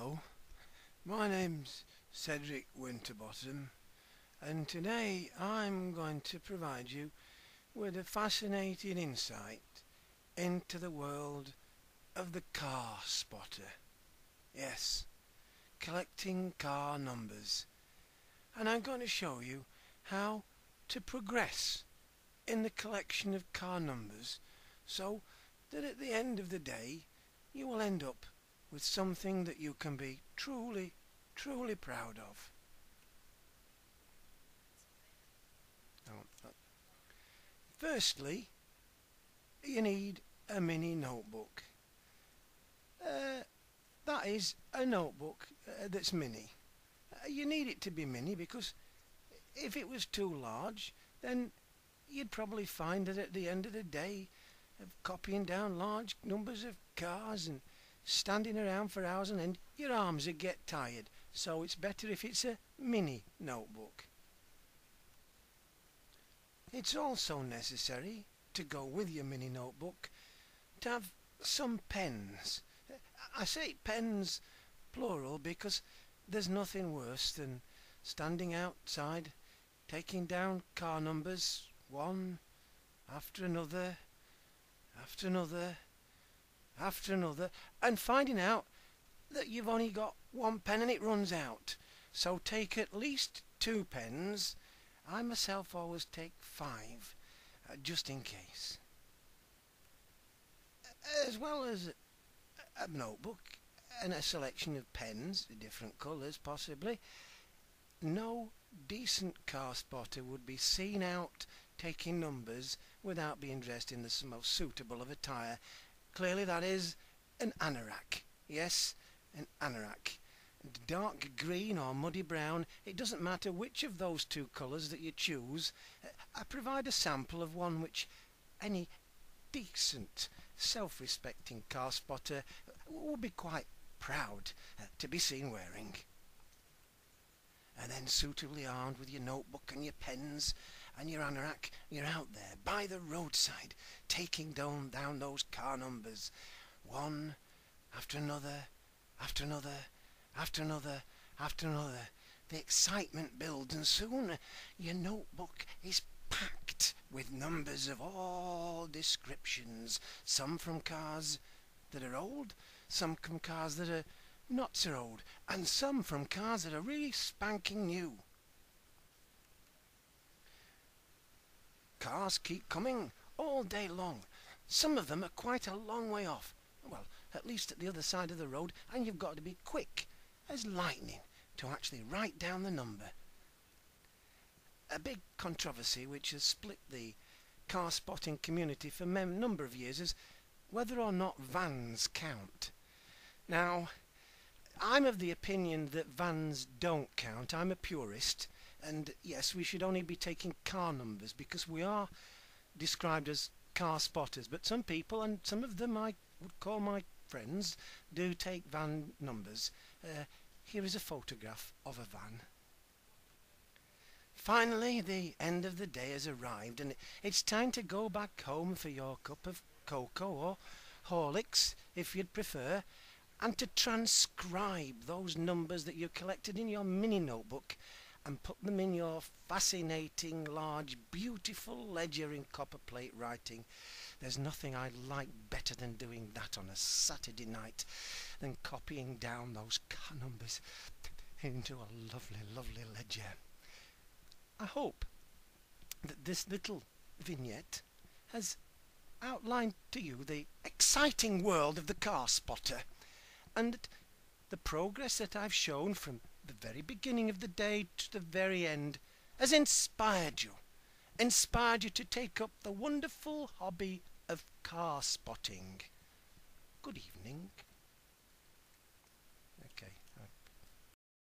Hello, my name's Cedric Winterbottom, and today I'm going to provide you with a fascinating insight into the world of the car spotter. Yes, collecting car numbers. And I'm going to show you how to progress in the collection of car numbers so that at the end of the day you will end up with something that you can be truly, truly proud of. Firstly, you need a mini notebook. That is a notebook that's mini. You need it to be mini because if it was too large, then you'd probably find that at the end of the day of copying down large numbers of cars and standing around for hours on end, your arms would get tired. So it's better if it's a mini notebook. It's also necessary to go with your mini notebook to have some pens. I say pens plural because there's nothing worse than standing outside taking down car numbers one after another after another after another and finding out that you've only got one pen and it runs out. So take at least 2 pens. I myself always take 5 just in case. As well as a notebook and a selection of pens, different colours possibly, no decent car spotter would be seen out taking numbers without being dressed in the most suitable of attire. Clearly that is an anorak. Yes, an anorak. Dark green or muddy brown, it doesn't matter which of those 2 colours that you choose. I provide a sample of one which any decent, self-respecting car spotter would be quite proud to be seen wearing. And then, suitably armed with your notebook and your pens and your anorak, you're out there by the roadside taking down those car numbers, one after another after another after another after another. The excitement builds, and soon your notebook is packed with numbers of all descriptions, some from cars that are old, some from cars that are not so old, and some from cars that are really spanking new. Cars keep coming all day long. Some of them are quite a long way off, well, at least at the other side of the road, and you've got to be quick as lightning to actually write down the number. A big controversy which has split the car spotting community for a number of years is whether or not vans count. Now, I'm of the opinion that vans don't count. I'm a purist, and yes, we should only be taking car numbers because we are described as car spotters, but some people, and some of them I would call my friends, do take van numbers. Here is a photograph of a van. Finally, the end of the day has arrived, and it's time to go back home for your cup of cocoa or Horlicks, if you'd prefer, and to transcribe those numbers that you collected in your mini notebook and put them in your fascinating, large, beautiful ledger in copper plate writing. There's nothing I like better than doing that on a Saturday night than copying down those car numbers into a lovely, lovely ledger. I hope that this little vignette has outlined to you the exciting world of the car spotter, and that the progress that I've shown from the very beginning of the day to the very end has inspired you to take up the wonderful hobby of car spotting. Good evening.